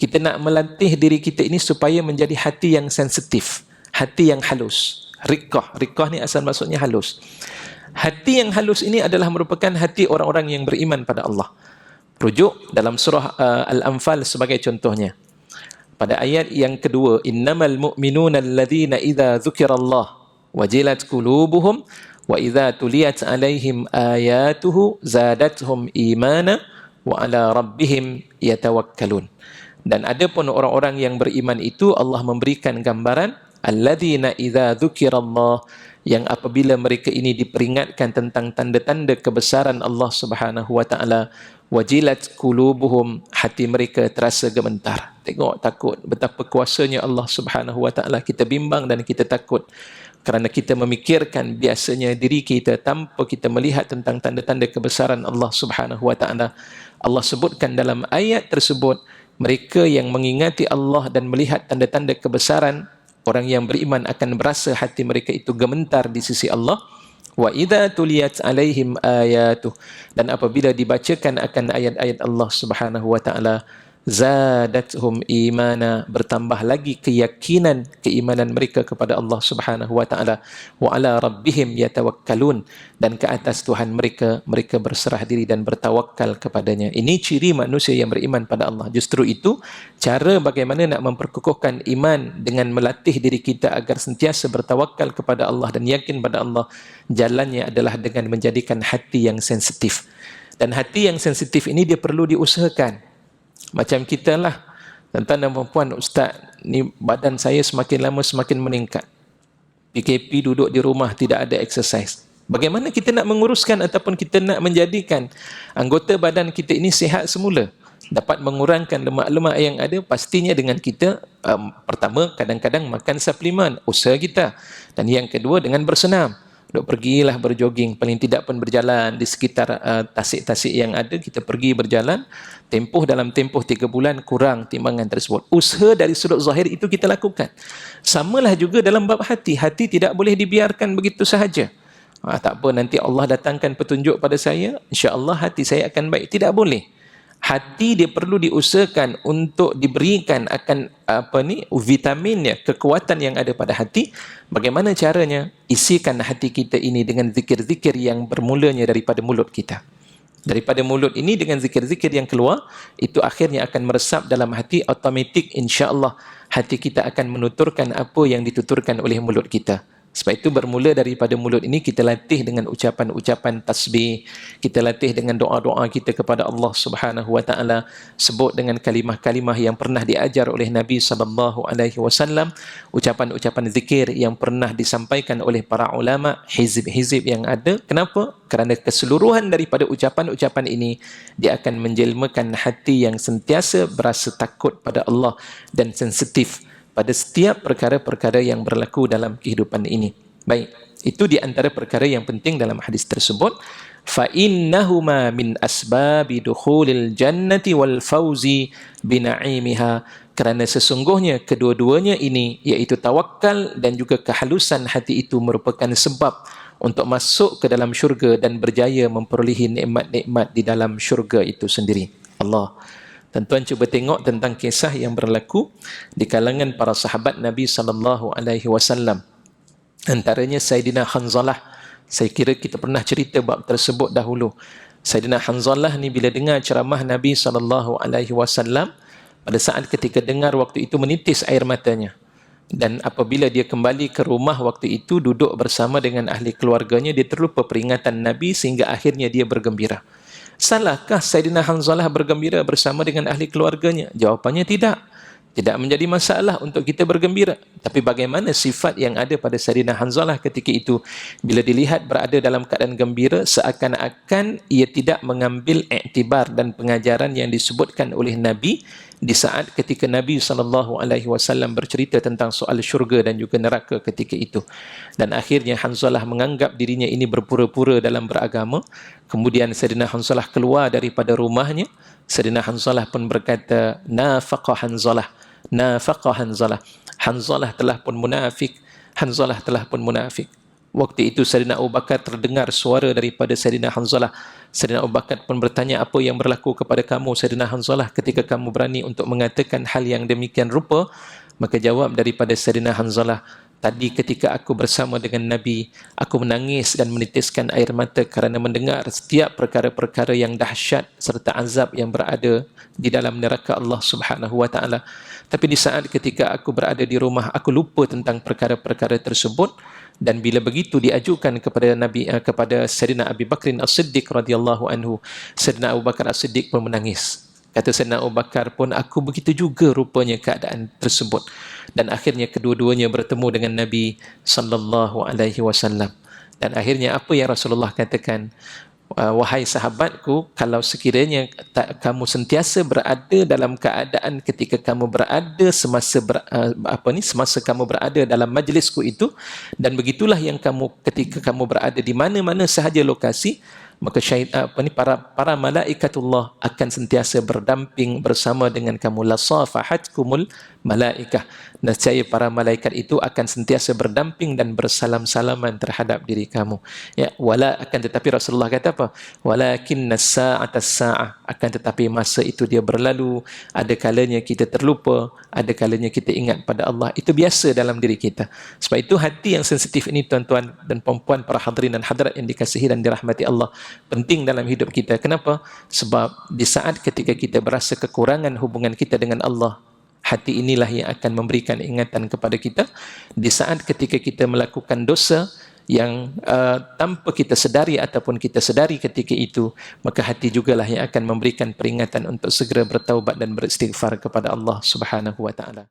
Kita nak melatih diri kita ini supaya menjadi hati yang sensitif, hati yang halus. Riqqah ni asal maksudnya halus. Hati yang halus ini adalah merupakan hati orang-orang yang beriman pada Allah. Rujuk dalam surah Al-Anfal sebagai contohnya. Pada ayat yang kedua, innamal mu'minuna alladhina idza dzukirallah wajilat qulubuhum wa idza tuliyat alaihim ayatuhu zadatuhum imana wa ala rabbihim yatawakkalun. Dan ada pun orang-orang yang beriman itu Allah memberikan gambaran alladzina idza dzukirallah, yang apabila mereka ini diperingatkan tentang tanda-tanda kebesaran Allah Subhanahu wa taala, wajilat qulubuhum, hati mereka terasa gemetar. Tengok, takut betapa kuasanya Allah Subhanahu wa taala. Kita bimbang dan kita takut kerana kita memikirkan biasanya diri kita tanpa kita melihat tentang tanda-tanda kebesaran Allah Subhanahu wa taala. Allah sebutkan dalam ayat tersebut, mereka yang mengingati Allah dan melihat tanda-tanda kebesaran, orang yang beriman akan berasa hati mereka itu gemetar di sisi Allah. Wa idza tuliyat alaihim ayatuh, dan apabila dibacakan akan ayat-ayat Allah Subhanahu wa taala, zadatuhum imana, bertambah lagi keimanan mereka kepada Allah Subhanahu wa taala. Wa ala rabbihim yatawakkalun, dan ke atas Tuhan mereka berserah diri dan bertawakal kepadanya. Ini ciri manusia yang beriman pada Allah. Justru itu cara bagaimana nak memperkukuhkan iman dengan melatih diri kita agar sentiasa bertawakal kepada Allah dan yakin pada Allah. Jalannya adalah dengan menjadikan hati yang sensitif. Dan hati yang sensitif ini dia perlu diusahakan. Macam kita lah, tuan-tuan dan puan-puan, ustaz, ni badan saya semakin lama semakin meningkat. PKP, duduk di rumah, tidak ada exercise. Bagaimana kita nak menguruskan ataupun kita nak menjadikan anggota badan kita ini sihat semula, dapat mengurangkan lemak-lemak yang ada? Pastinya dengan kita, pertama, kadang-kadang makan suplemen, usaha kita. Dan yang kedua, dengan bersenam. Duk pergilah berjoging, paling tidak pun berjalan di sekitar tasik-tasik yang ada, kita pergi berjalan, dalam tempoh 3 bulan kurang timbangan tersebut. Usaha dari sudut zahir itu kita lakukan. Samalah juga dalam bab hati. Hati tidak boleh dibiarkan begitu sahaja. Tak apa, nanti Allah datangkan petunjuk pada saya, insya-Allah hati saya akan baik. Tidak boleh. Hati dia perlu diusahakan untuk diberikan akan vitaminnya, kekuatan yang ada pada hati. Bagaimana caranya? Isikan hati kita ini dengan zikir-zikir yang bermulanya daripada mulut kita. Daripada mulut ini dengan zikir-zikir yang keluar, itu akhirnya akan meresap dalam hati, automatik insya-Allah hati kita akan menuturkan apa yang dituturkan oleh mulut kita. Sebab itu bermula daripada mulut ini kita latih dengan ucapan-ucapan tasbih, kita latih dengan doa-doa kita kepada Allah Subhanahu wa taala, sebut dengan kalimah-kalimah yang pernah diajar oleh Nabi sallallahu alaihi wasallam, ucapan-ucapan zikir yang pernah disampaikan oleh para ulama, hizib-hizib yang ada. Kenapa? Kerana keseluruhan daripada ucapan-ucapan ini dia akan menjelmakan hati yang sentiasa berasa takut pada Allah dan sensitif pada setiap perkara-perkara yang berlaku dalam kehidupan ini. Baik, itu di antara perkara yang penting dalam hadis tersebut. Fa innahuma min asbabi dukhulil jannati wal fauzi bina'imiha, kerana sesungguhnya kedua-duanya ini, iaitu tawakal dan juga kehalusan hati itu, merupakan sebab untuk masuk ke dalam syurga dan berjaya memperolehi nikmat-nikmat di dalam syurga itu sendiri. Allah. Tuan-tuan cuba tengok tentang kisah yang berlaku di kalangan para sahabat Nabi sallallahu alaihi wasallam. Antaranya Sayyidina Hanzalah. Saya kira kita pernah cerita bab tersebut dahulu. Sayyidina Hanzalah ni bila dengar ceramah Nabi sallallahu alaihi wasallam, pada saat ketika dengar waktu itu menitis air matanya. Dan apabila dia kembali ke rumah waktu itu, duduk bersama dengan ahli keluarganya, dia terlupa peringatan Nabi sehingga akhirnya dia bergembira. Salahkah Sayyidina Hanzalah bergembira bersama dengan ahli keluarganya? Jawapannya tidak. Tidak menjadi masalah untuk kita bergembira. Tapi bagaimana sifat yang ada pada Sayyidina Hanzalah ketika itu? Bila dilihat berada dalam keadaan gembira, seakan-akan ia tidak mengambil iktibar dan pengajaran yang disebutkan oleh Nabi di saat ketika Nabi SAW bercerita tentang soal syurga dan juga neraka ketika itu. Dan akhirnya Hanzalah menganggap dirinya ini berpura-pura dalam beragama. Kemudian Sayyidina Hanzalah keluar daripada rumahnya. Sayyidina Hanzalah pun berkata, nafaqa Hanzalah, nafaqa Hanzalah. Hanzalah telah pun munafik, Hanzalah telah pun munafik. Waktu itu Sayyidina Abu Bakar terdengar suara daripada Sayyidina Hanzalah. Sayyidina Abu Bakar pun bertanya, apa yang berlaku kepada kamu Sayyidina Hanzalah ketika kamu berani untuk mengatakan hal yang demikian rupa? Maka jawab daripada Sayyidina Hanzalah, tadi ketika aku bersama dengan Nabi, aku menangis dan menitiskan air mata kerana mendengar setiap perkara-perkara yang dahsyat serta azab yang berada di dalam neraka Allah Subhanahu wa taala. Tapi di saat ketika aku berada di rumah, aku lupa tentang perkara-perkara tersebut. Dan bila begitu diajukan kepada kepada Sayyidina Abi Bakrin As-Siddiq radhiyallahu anhu, Sayyidina Abu Bakar As-Siddiq pun menangis. Kata Sayyidina Abu Bakar pun, aku begitu juga rupanya keadaan tersebut. Dan akhirnya kedua-duanya bertemu dengan Nabi sallallahu alaihi wasallam. Dan akhirnya apa yang Rasulullah katakan? Wahai sahabatku, kalau sekiranya kamu sentiasa berada dalam keadaan ketika kamu berada semasa kamu berada dalam majlisku itu, dan begitulah yang kamu ketika kamu berada di mana-mana sahaja lokasi, maka para malaikatullah akan sentiasa berdamping bersama dengan kamu. La safahatkumul malaikah. Nescaya para malaikat itu akan sentiasa berdamping dan bersalam-salaman terhadap diri kamu. Ya, akan tetapi Rasulullah kata apa? Walakinna sa'ata sa'ah. Akan tetapi masa itu dia berlalu, ada kalanya kita terlupa, ada kalanya kita ingat pada Allah. Itu biasa dalam diri kita. Sebab itu hati yang sensitif ini, tuan-tuan dan puan-puan, para hadirin dan hadirat yang dikasihi dan dirahmati Allah, penting dalam hidup kita. Kenapa? Sebab di saat ketika kita berasa kekurangan hubungan kita dengan Allah, hati inilah yang akan memberikan ingatan kepada kita. Di saat ketika kita melakukan dosa yang tanpa kita sedari ataupun kita sedari ketika itu, maka hati jugalah yang akan memberikan peringatan untuk segera bertaubat dan beristighfar kepada Allah Subhanahu wa taala.